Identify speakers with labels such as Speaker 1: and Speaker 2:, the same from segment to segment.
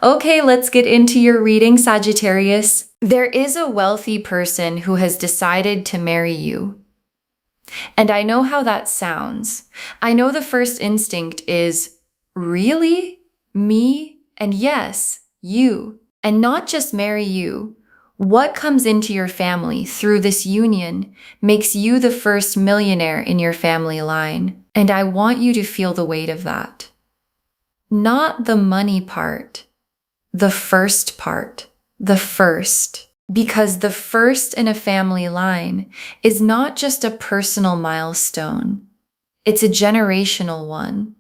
Speaker 1: Okay, let's get into your reading, Sagittarius. There is a wealthy person who has decided to marry you. And I know how that sounds. I know the first instinct is, really? Me? And yes, you. And not just marry you. What comes into your family through this union makes you the first millionaire in your family line. And I want you to feel the weight of that. Not the money part, the first part, the first. Because the first in a family line is not just a personal milestone. It's a generational one.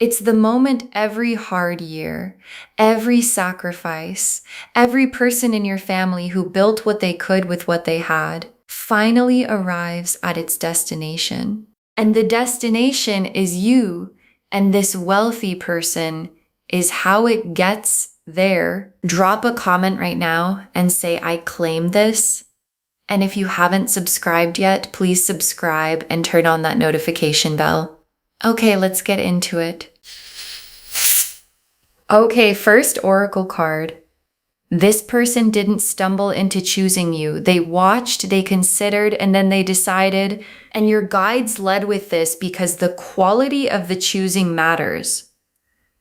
Speaker 1: It's the moment every hard year, every sacrifice, every person in your family who built what they could with what they had finally arrives at its destination. And the destination is you, and this wealthy person is how it gets there. Drop a comment right now and say, I claim this. And if you haven't subscribed yet, please subscribe and turn on that notification bell. Okay, let's get into it. Okay, first oracle card. This person didn't stumble into choosing you. They watched, they considered, and then they decided. And your guides led with this because the quality of the choosing matters.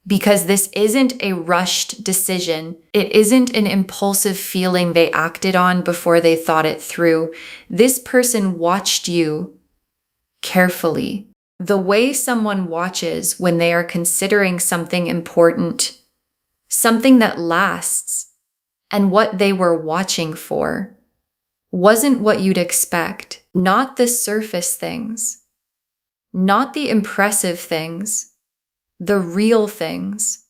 Speaker 1: Because this isn't a rushed decision. It isn't an impulsive feeling they acted on before they thought it through. This person watched you carefully. The way someone watches when they are considering something important, something that lasts, and what they were watching for wasn't what you'd expect. Not the surface things, not the impressive things, the real things.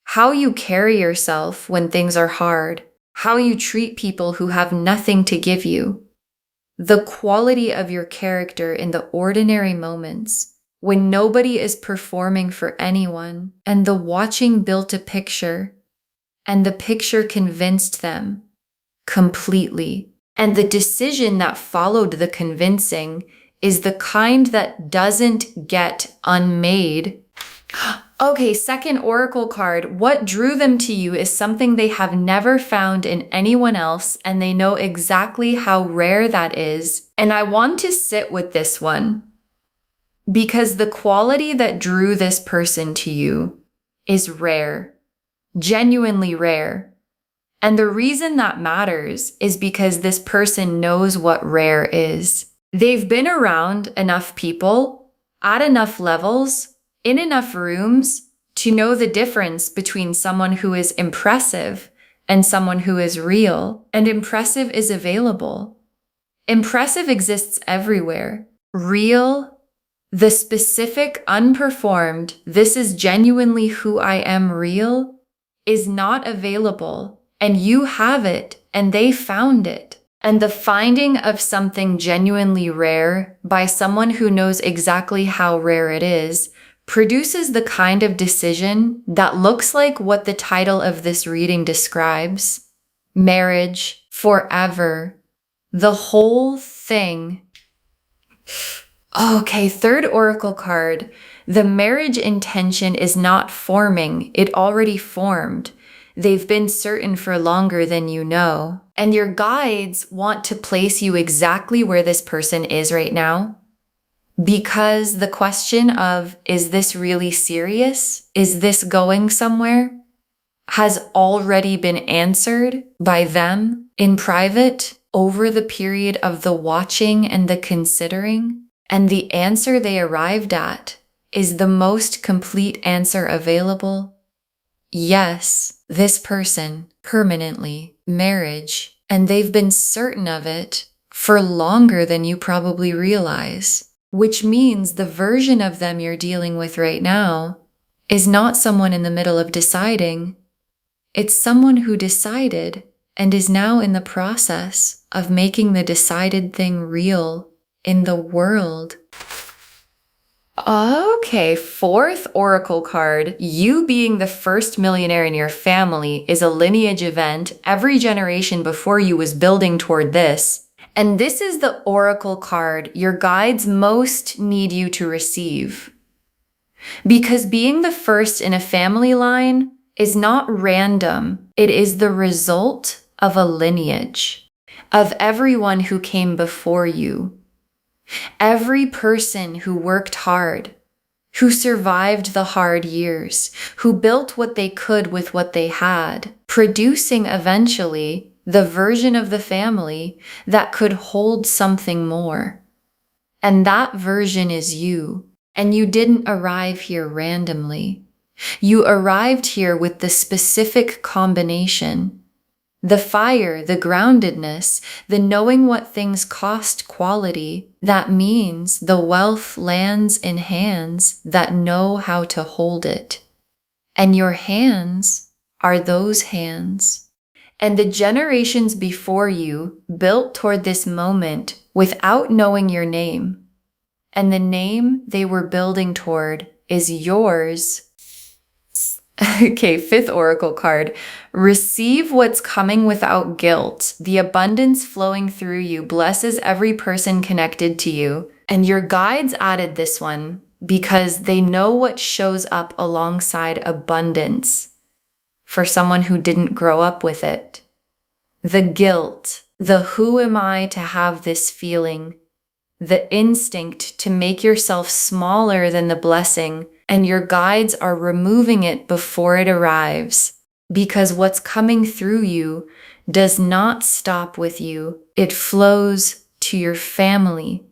Speaker 1: How you carry yourself when things are hard, how you treat people who have nothing to give you. The quality of your character in the ordinary moments when nobody is performing for anyone, and the watching built a picture, and the picture convinced them completely. And the decision that followed the convincing is the kind that doesn't get unmade. Okay, second oracle card. What drew them to you is something they have never found in anyone else, and they know exactly how rare that is. And I want to sit with this one because the quality that drew this person to you is rare, genuinely rare. And the reason that matters is because this person knows what rare is. They've been around enough people, at enough levels, in enough rooms to know the difference between someone who is impressive and someone who is real. And impressive is available. Impressive exists everywhere. Real, the specific, unperformed, this is genuinely who I am real, is not available. And you have it, and they found it. And the finding of something genuinely rare by someone who knows exactly how rare it is produces the kind of decision that looks like what the title of this reading describes. Marriage, forever, the whole thing. Okay, third oracle card. The marriage intention is not forming, it already formed. They've been certain for longer than you know. And your guides want to place you exactly where this person is right now. Because the question of, is this really serious? Is this going somewhere? Has already been answered by them in private over the period of the watching and the considering. And the answer they arrived at is the most complete answer available. Yes, this person, permanently, marriage, and they've been certain of it for longer than you probably realize, which means the version of them you're dealing with right now is not someone in the middle of deciding. It's someone who decided and is now in the process of making the decided thing real in the world. Okay, fourth oracle card. You being the first millionaire in your family is a lineage event. Every generation before you was building toward this. And this is the oracle card your guides most need you to receive. Because being the first in a family line is not random. It is the result of a lineage, of everyone who came before you. Every person who worked hard, who survived the hard years, who built what they could with what they had, producing eventually the version of the family that could hold something more. And that version is you. And you didn't arrive here randomly. You arrived here with the specific combination. The fire, the groundedness, the knowing what things cost quality. That means the wealth lands in hands that know how to hold it. And your hands are those hands. And the generations before you built toward this moment without knowing your name. And the name they were building toward is yours. Okay, fifth oracle card. Receive what's coming without guilt. The abundance flowing through you blesses every person connected to you. And your guides added this one because they know what shows up alongside abundance for someone who didn't grow up with it. The guilt, the who am I to have this feeling, the instinct to make yourself smaller than the blessing, and your guides are removing it before it arrives. Because what's coming through you does not stop with you. It flows to your family,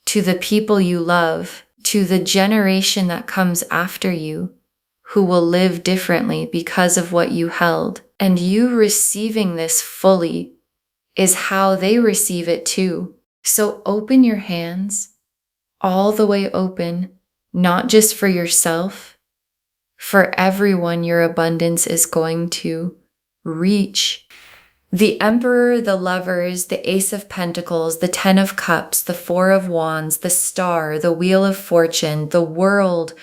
Speaker 1: to the people you love, to the generation that comes after you, who will live differently because of what you held. And you receiving this fully is how they receive it too. So open your hands, all the way open, not just for yourself, for everyone your abundance is going to reach. The Emperor, the Lovers, the Ace of Pentacles, the Ten of Cups, the Four of Wands, the Star, the Wheel of Fortune, the World,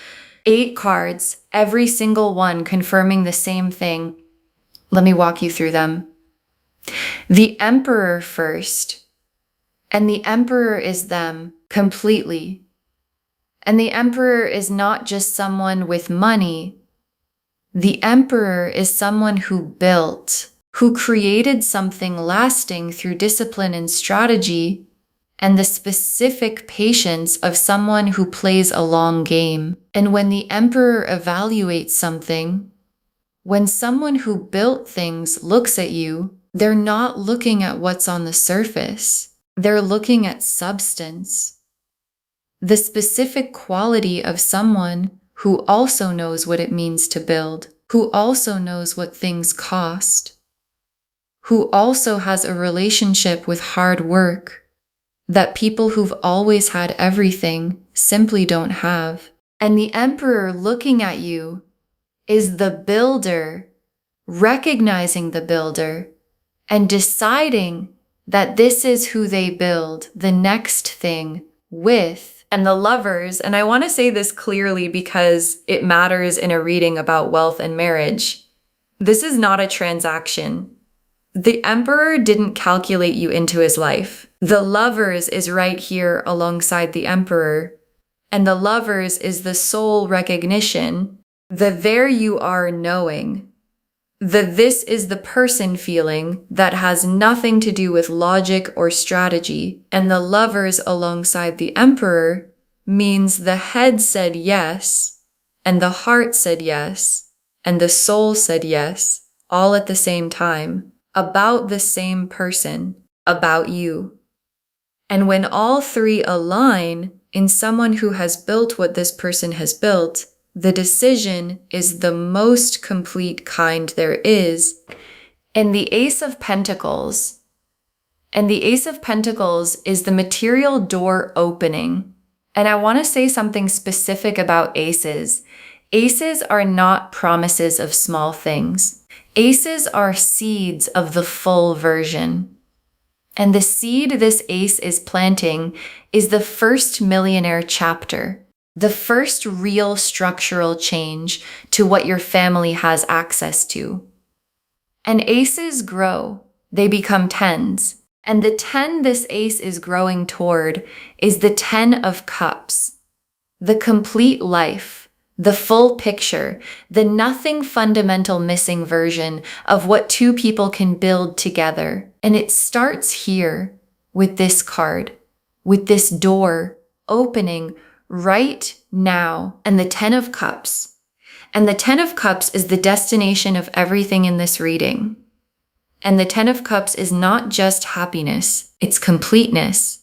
Speaker 1: 8 cards, every single one confirming the same thing. Let me walk you through them. The Emperor first. And the Emperor is them completely. And the Emperor is not just someone with money. The Emperor is someone who built, who created something lasting through discipline and strategy, and the specific patience of someone who plays a long game. And when the Emperor evaluates something, when someone who built things looks at you, they're not looking at what's on the surface. They're looking at substance, the specific quality of someone who also knows what it means to build, who also knows what things cost, who also has a relationship with hard work that people who've always had everything simply don't have. And the Emperor looking at you is the builder, recognizing the builder and deciding that this is who they build the next thing with. And the Lovers, and I want to say this clearly because it matters in a reading about wealth and marriage. This is not a transaction. The Emperor didn't calculate you into his life. The Lovers is right here alongside the Emperor. And the Lovers is the soul recognition, the there you are knowing. The this is the person feeling that has nothing to do with logic or strategy. And the Lovers alongside the Emperor means the head said yes, and the heart said yes, and the soul said yes, all at the same time, about the same person, about you. And when all three align in someone who has built what this person has built, the decision is the most complete kind there is. And the Ace of Pentacles. And the Ace of Pentacles is the material door opening. And I want to say something specific about aces. Aces are not promises of small things. Aces are seeds of the full version. And the seed this ace is planting is the first Millionaire chapter. The first real structural change to what your family has access to. And aces grow, they become tens. And the 10 this ace is growing toward is the 10 of Cups, the complete life, the full picture, the nothing fundamental missing version of what two people can build together. And it starts here with this card, with this door opening right now, and the 10 of Cups. And the 10 of Cups is the destination of everything in this reading. And the 10 of Cups is not just happiness, it's completeness.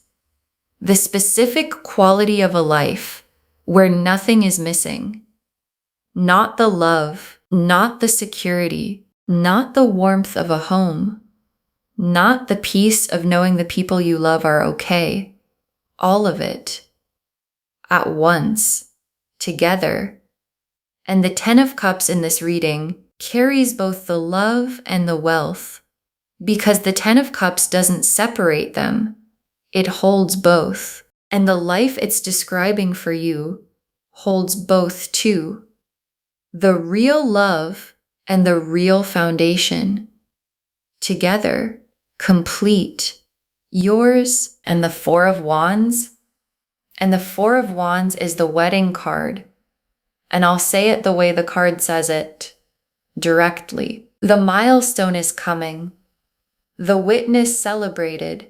Speaker 1: The specific quality of a life where nothing is missing. Not the love, not the security, not the warmth of a home, not the peace of knowing the people you love are okay. All of it. At once. Together. And the 10 of Cups in this reading carries both the love and the wealth, because the 10 of Cups doesn't separate them. It holds both. And the life it's describing for you holds both too. The real love and the real foundation. Together, complete. Yours and the 4 of Wands. And the 4 of Wands is the wedding card. And I'll say it the way the card says it, directly. The milestone is coming. The witness celebrated.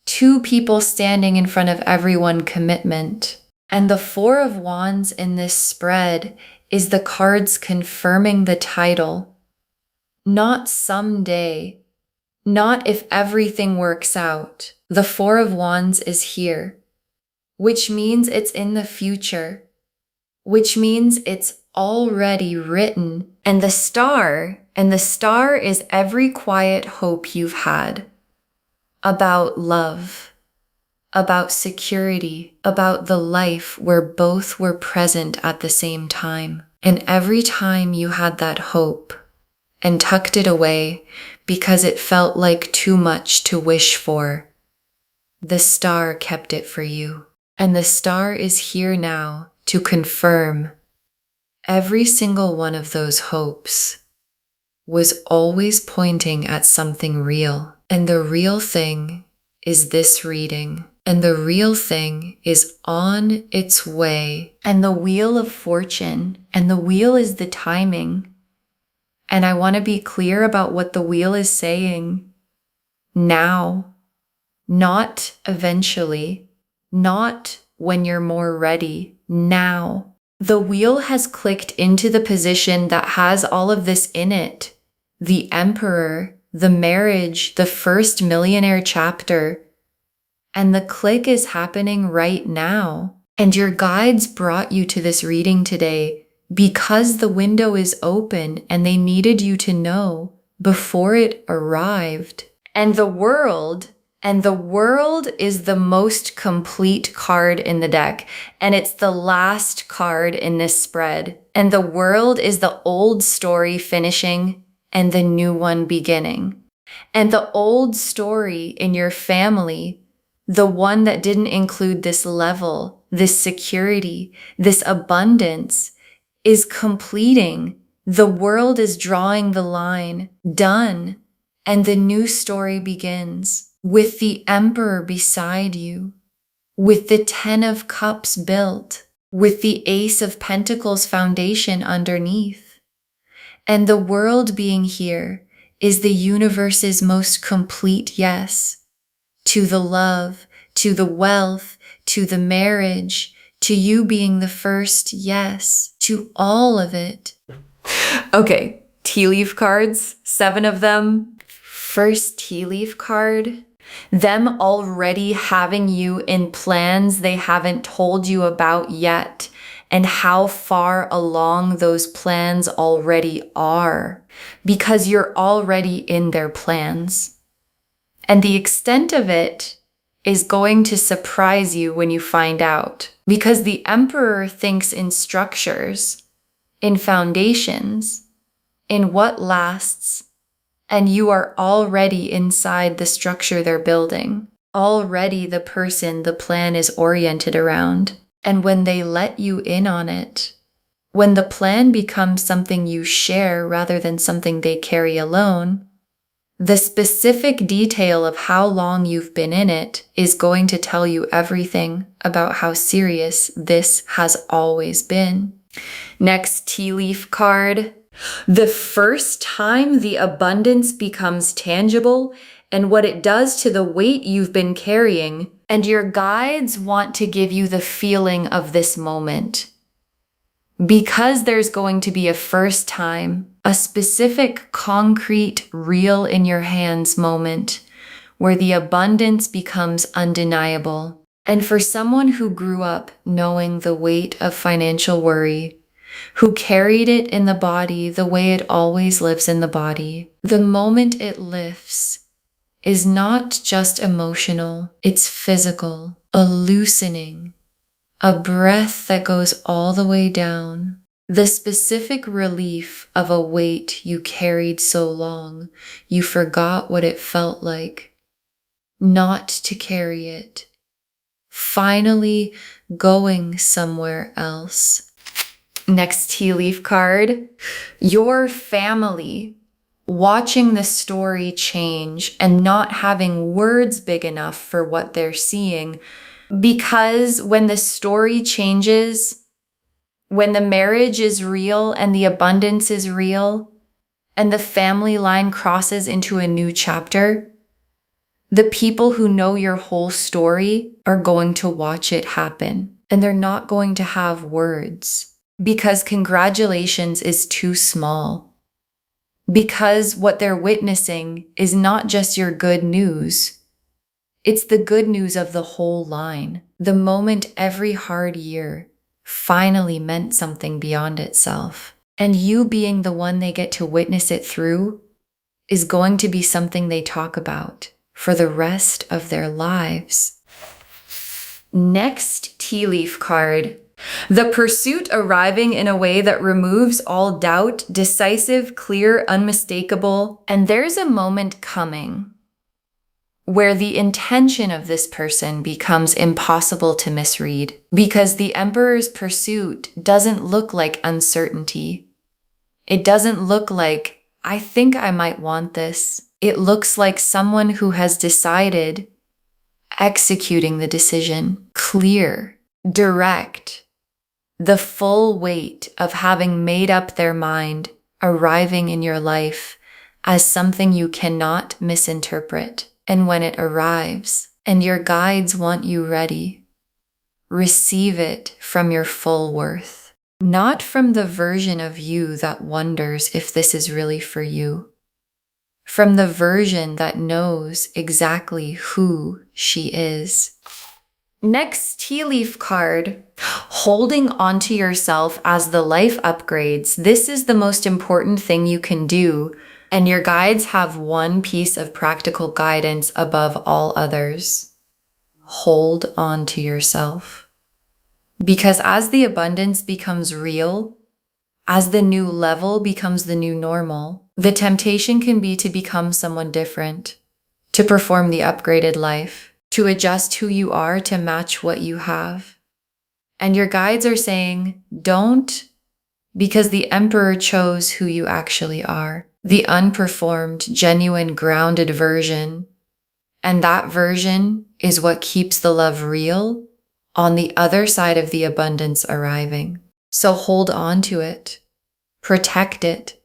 Speaker 1: 2 people standing in front of everyone, commitment. And the 4 of Wands in this spread is the cards confirming the title. Not someday. Not if everything works out. The 4 of Wands is here, which means it's in the future, which means it's already written. And the star is every quiet hope you've had about love, about security, about the life where both were present at the same time. And every time you had that hope and tucked it away because it felt like too much to wish for, the star kept it for you. And the star is here now to confirm every single one of those hopes was always pointing at something real. And the real thing is this reading. And the real thing is on its way. And the wheel of fortune. And the wheel is the timing. And I want to be clear about what the wheel is saying. Now. Not eventually. Not when you're more ready. Now. The wheel has clicked into the position that has all of this in it. The Emperor, the marriage, the first Millionaire chapter. And the click is happening right now. And your guides brought you to this reading today because the window is open and they needed you to know before it arrived. And the world is the most complete card in the deck. And it's the last card in this spread. And the world is the old story finishing and the new one beginning. And the old story in your family, the one that didn't include this level, this security, this abundance, is completing. The world is drawing the line, done, and the new story begins with the Emperor beside you, with the 10 of Cups built, with the Ace of Pentacles foundation underneath. And the world being here is the universe's most complete yes to the love, to the wealth, to the marriage, to you being the first yes, to all of it. Okay, tea leaf cards, 7 of them. First tea leaf card, them already having you in plans they haven't told you about yet, and how far along those plans already are, because you're already in their plans. And the extent of it is going to surprise you when you find out, because the Emperor thinks in structures, in foundations, in what lasts, and you are already inside the structure they're building, already the person the plan is oriented around. And when they let you in on it, when the plan becomes something you share rather than something they carry alone, the specific detail of how long you've been in it is going to tell you everything about how serious this has always been. Next tea leaf card. The first time the abundance becomes tangible and what it does to the weight you've been carrying, and your guides want to give you the feeling of this moment. Because there's going to be a first time, a specific, concrete, real in your hands moment where the abundance becomes undeniable. And for someone who grew up knowing the weight of financial worry, who carried it in the body the way it always lives in the body, the moment it lifts is not just emotional, it's physical, a loosening, a breath that goes all the way down, the specific relief of a weight you carried so long, you forgot what it felt like not to carry it, finally going somewhere else. Next tea leaf card, your family watching the story change and not having words big enough for what they're seeing. Because when the story changes, when the marriage is real and the abundance is real, and the family line crosses into a new chapter, the people who know your whole story are going to watch it happen, and they're not going to have words because congratulations is too small. Because what they're witnessing is not just your good news. It's the good news of the whole line. The moment every hard year finally meant something beyond itself. And you being the one they get to witness it through is going to be something they talk about for the rest of their lives. Next tea leaf card. The pursuit arriving in a way that removes all doubt, decisive, clear, unmistakable. And there's a moment coming where the intention of this person becomes impossible to misread because the Emperor's pursuit doesn't look like uncertainty. It doesn't look like, I think I might want this. It looks like someone who has decided, executing the decision, clear, direct, the full weight of having made up their mind, arriving in your life as something you cannot misinterpret. And when it arrives and your guides want you ready, receive it from your full worth, not from the version of you that wonders if this is really for you, from the version that knows exactly who she is. Next tea leaf card, holding onto yourself as the life upgrades. This is the most important thing you can do. And your guides have one piece of practical guidance above all others. Hold on to yourself. Because as the abundance becomes real, as the new level becomes the new normal, the temptation can be to become someone different, to perform the upgraded life, to adjust who you are to match what you have. And your guides are saying, don't, because the Emperor chose who you actually are. The unperformed, genuine, grounded version. And that version is what keeps the love real on the other side of the abundance arriving. So hold on to it. Protect it.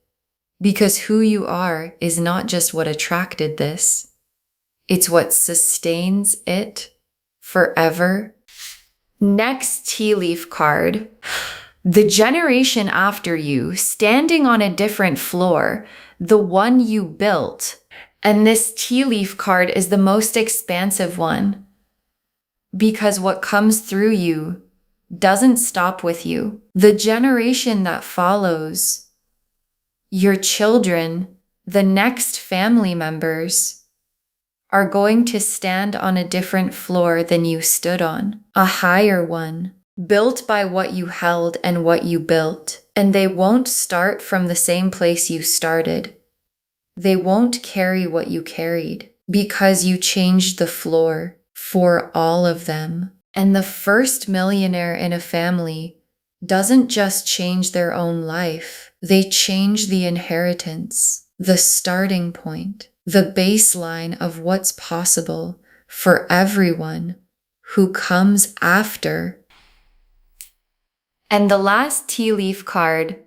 Speaker 1: Because who you are is not just what attracted this. It's what sustains it forever. Next tea leaf card. The generation after you, standing on a different floor, the one you built. And this tea leaf card is the most expansive one because what comes through you doesn't stop with you. The generation that follows, your children, the next family members, are going to stand on a different floor than you stood on, a higher one, built by what you held and what you built. And they won't start from the same place you started. They won't carry what you carried because you changed the floor for all of them. And the first millionaire in a family doesn't just change their own life. They change the inheritance, the starting point, the baseline of what's possible for everyone who comes after. And the last tea leaf card,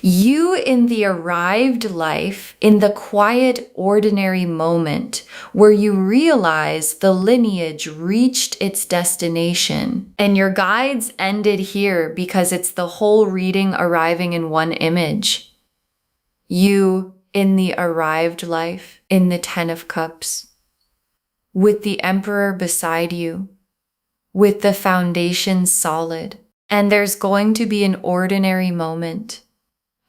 Speaker 1: you in the arrived life, in the quiet, ordinary moment where you realize the lineage reached its destination. And your guides ended here because it's the whole reading arriving in one image. You in the arrived life, in the Ten of Cups, with the Emperor beside you, with the foundation solid. And there's going to be an ordinary moment,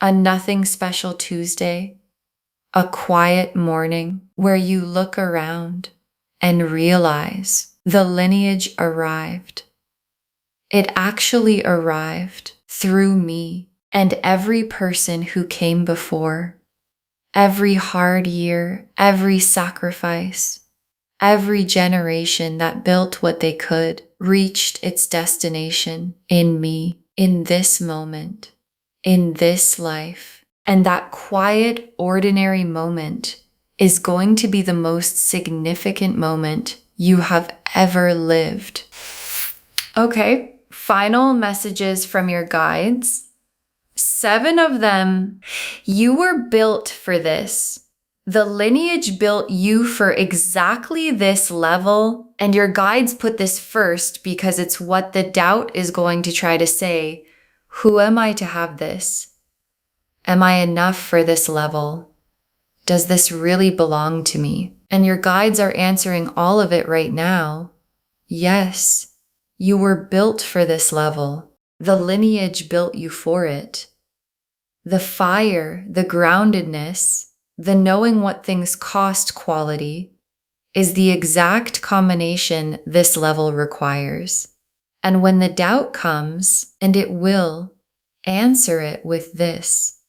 Speaker 1: a nothing special Tuesday, a quiet morning where you look around and realize the lineage arrived. It actually arrived through me and every person who came before. Every hard year, every sacrifice, every generation that built what they could reached its destination in me, in this moment, in this life. And that quiet, ordinary moment is going to be the most significant moment you have ever lived. Okay, final messages from your guides. 7 of them. You were built for this. The lineage built you for exactly this level, and your guides put this first because it's what the doubt is going to try to say. Who am I to have this? Am I enough for this level? Does this really belong to me? And your guides are answering all of it right now. Yes, you were built for this level. The lineage built you for it. The fire, the groundedness, the knowing what things cost quality is the exact combination this level requires. And when the doubt comes, and it will, answer it with this.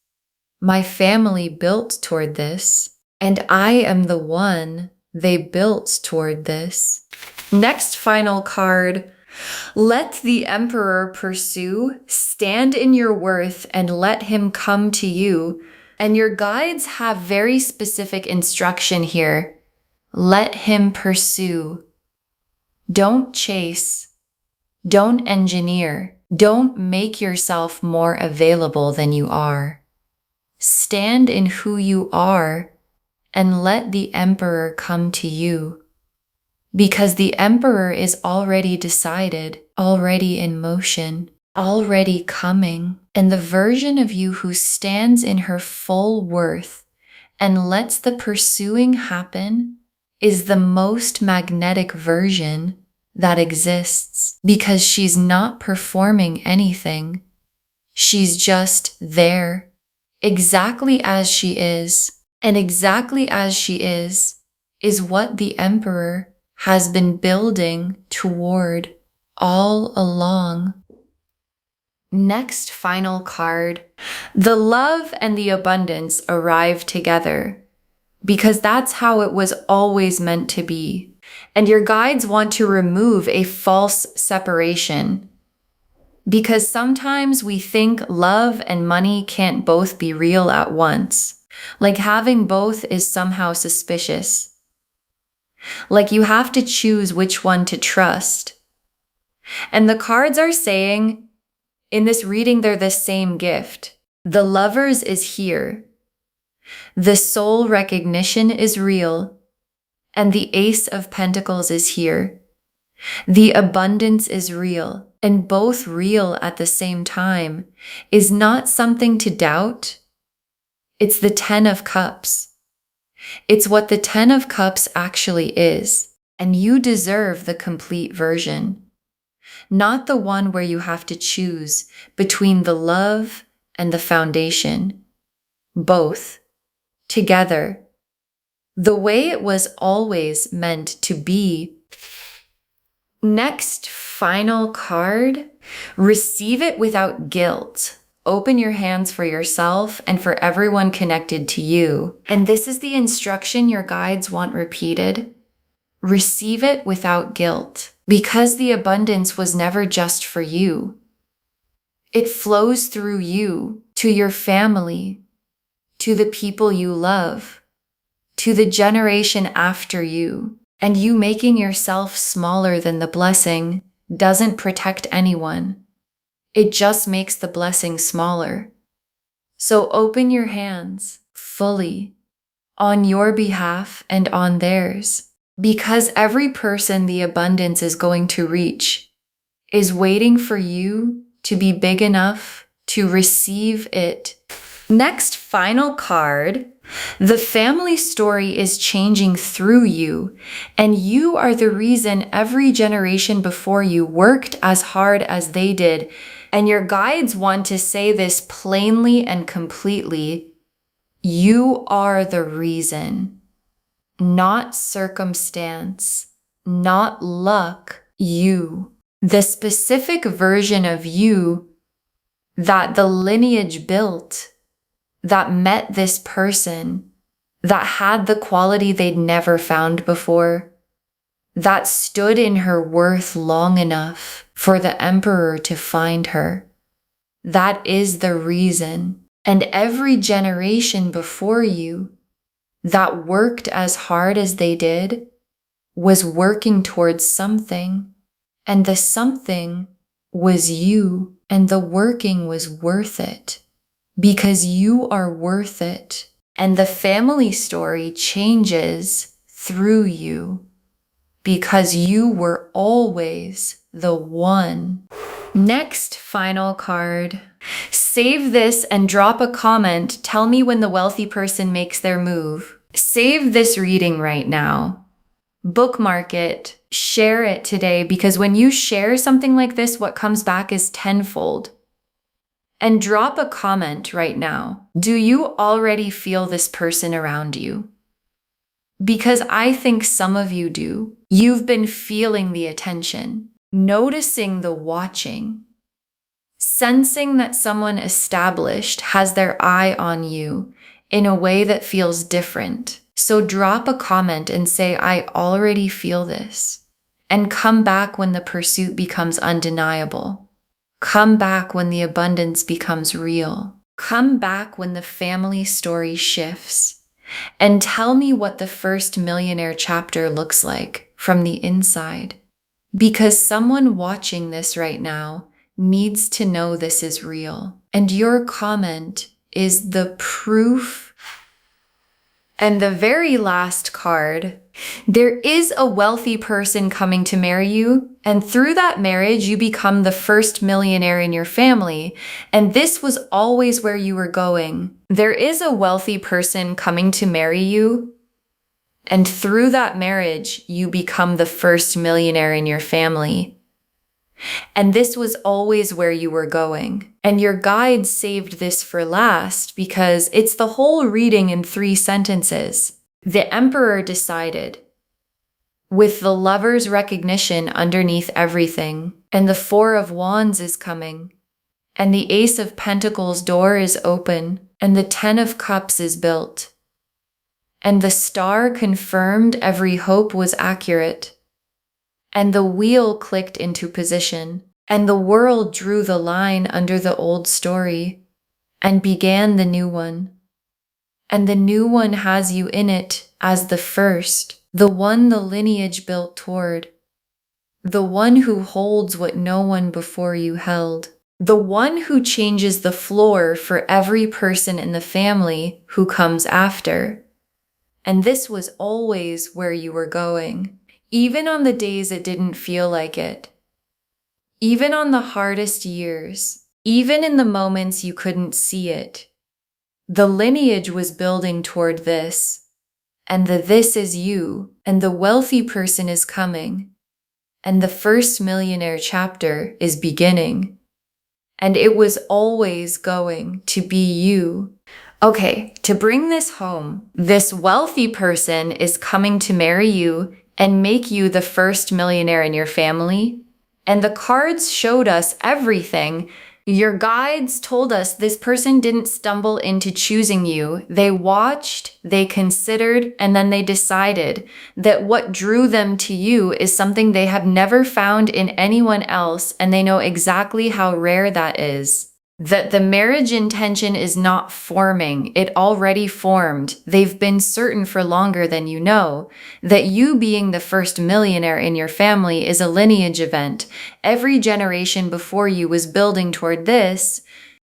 Speaker 1: My family built toward this, and I am the one they built toward this. Next final card. Let the Emperor pursue, stand in your worth, and let him come to you. And your guides have very specific instruction here. Let him pursue. Don't chase. Don't engineer. Don't make yourself more available than you are. Stand in who you are and let the Emperor come to you. Because the Emperor is already decided, already in motion, already coming. And the version of you who stands in her full worth and lets the pursuing happen is the most magnetic version that exists. Because she's not performing anything. She's just there, exactly as she is. And exactly as she is what the Emperor has been building toward all along. Next final card. The love and the abundance arrive together because that's how it was always meant to be. And your guides want to remove a false separation because sometimes we think love and money can't both be real at once. Like having both is somehow suspicious. Like you have to choose which one to trust. And the cards are saying, in this reading, they're the same gift. The Lovers is here. The soul recognition is real. And the Ace of Pentacles is here. The abundance is real. And both real at the same time is not something to doubt. It's the 10 of Cups. It's what the 10 of Cups actually is, and you deserve the complete version. Not the one where you have to choose between the love and the foundation. Both. Together. The way it was always meant to be. Next, final card. Receive it without guilt. Open your hands for yourself and for everyone connected to you. And this is the instruction your guides want repeated. Receive it without guilt, because the abundance was never just for you. It flows through you, to your family, to the people you love, to the generation after you. And you making yourself smaller than the blessing doesn't protect anyone. It just makes the blessing smaller. So open your hands fully on your behalf and on theirs, because every person the abundance is going to reach is waiting for you to be big enough to receive it. Next, final card. The family story is changing through you, and you are the reason every generation before you worked as hard as they did. And your guides want to say this plainly and completely. You are the reason, not circumstance, not luck. You, the specific version of you that the lineage built, that met this person, that had the quality they'd never found before, that stood in her worth long enough for the emperor to find her. That is the reason. And every generation before you that worked as hard as they did was working towards something. And the something was you, and the working was worth it. Because you are worth it. And the family story changes through you. Because you were always the one. Next, final card. Save this and drop a comment. Tell me when the wealthy person makes their move. Save this reading right now. Bookmark it. Share it today, because when you share something like this, what comes back is tenfold. And drop a comment right now. Do you already feel this person around you? Because I think some of you do. You've been feeling the attention, noticing the watching, sensing that someone established has their eye on you in a way that feels different. So drop a comment and say, I already feel this. And come back when the pursuit becomes undeniable. Come back when the abundance becomes real. Come back when the family story shifts. And tell me what the first millionaire chapter looks like from the inside. Because someone watching this right now needs to know this is real. And your comment is the proof. And the very last card, there is a wealthy person coming to marry you, and through that marriage, you become the first millionaire in your family, and this was always where you were going. There is a wealthy person coming to marry you, and through that marriage, you become the first millionaire in your family. And this was always where you were going. And your guide saved this for last because it's the whole reading in 3 sentences. The emperor decided, with the lover's recognition underneath everything, and the 4 of Wands is coming, and the Ace of Pentacles door is open, and the 10 of Cups is built, and the star confirmed every hope was accurate, and the wheel clicked into position, and the world drew the line under the old story and began the new one. And the new one has you in it as the first, the one the lineage built toward, the one who holds what no one before you held, the one who changes the floor for every person in the family who comes after. And this was always where you were going. Even on the days it didn't feel like it. Even on the hardest years. Even in the moments you couldn't see it. The lineage was building toward this. And the this is you. And the wealthy person is coming. And the first millionaire chapter is beginning. And it was always going to be you. Okay, to bring this home, this wealthy person is coming to marry you and make you the first millionaire in your family. And the cards showed us everything. Your guides told us this person didn't stumble into choosing you. They watched, they considered, and then they decided that what drew them to you is something they have never found in anyone else, and they know exactly how rare that is. That the marriage intention is not forming, it already formed. They've been certain for longer than you know. That you being the first millionaire in your family is a lineage event. Every generation before you was building toward this,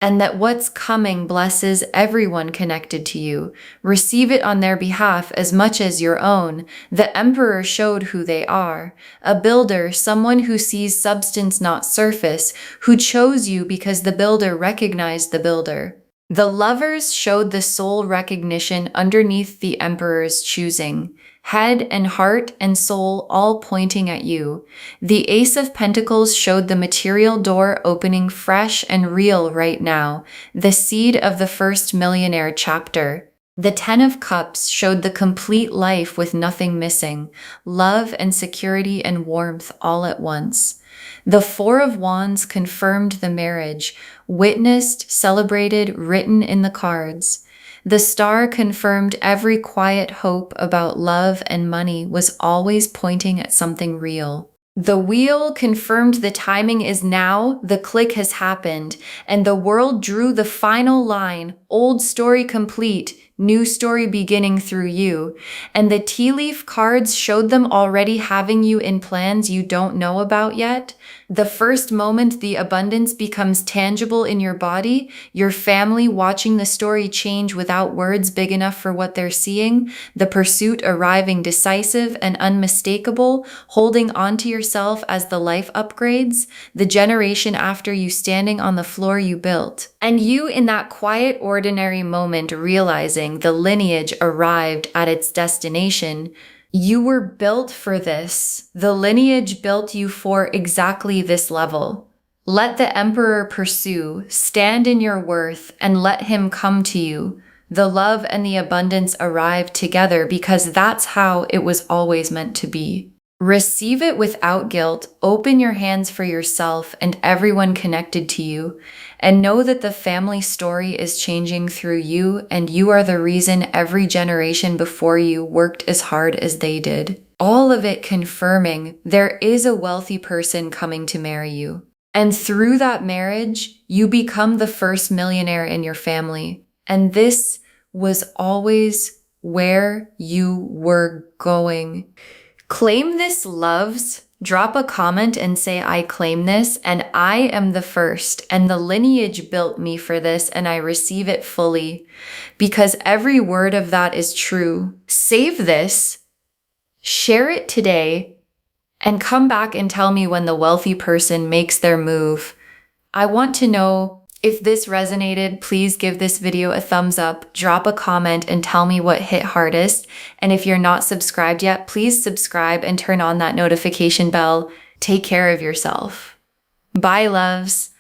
Speaker 1: and that what's coming blesses everyone connected to you. Receive it on their behalf as much as your own. The Emperor showed who they are. A builder, someone who sees substance not surface, who chose you because the builder recognized the builder. The Lovers showed the soul recognition underneath the Emperor's choosing. Head and heart and soul all pointing at you. The Ace of Pentacles showed the material door opening fresh and real right now, the seed of the first millionaire chapter. The Ten of Cups showed the complete life with nothing missing, love and security and warmth all at once. The Four of Wands confirmed the marriage, witnessed, celebrated, written in the cards. The Star confirmed every quiet hope about love and money was always pointing at something real. The Wheel confirmed the timing is now, the click has happened, and the world drew the final line, old story complete, new story beginning through you. And the tea leaf cards showed them already having you in plans you don't know about yet. The first moment the abundance becomes tangible in your body, your family watching the story change without words big enough for what they're seeing, the pursuit arriving decisive and unmistakable, holding on to yourself as the life upgrades, the generation after you standing on the floor you built. And you in that quiet, ordinary moment realizing the lineage arrived at its destination. You were built for this. The lineage built you for exactly this level. Let the Emperor pursue, stand in your worth, and let him come to you. The love and the abundance arrive together because that's how it was always meant to be. Receive it without guilt, open your hands for yourself and everyone connected to you, and know that the family story is changing through you, and you are the reason every generation before you worked as hard as they did. All of it confirming there is a wealthy person coming to marry you. And through that marriage, you become the first millionaire in your family. And this was always where you were going. Claim this, loves. Drop a comment and say, I claim this, and I am the first, and the lineage built me for this, and I receive it fully. Because every word of that is true. Save this, share it today, and come back and tell me when the wealthy person makes their move. I want to know. If this resonated, please give this video a thumbs up, drop a comment, and tell me what hit hardest. And if you're not subscribed yet, please subscribe and turn on that notification bell. Take care of yourself. Bye, loves.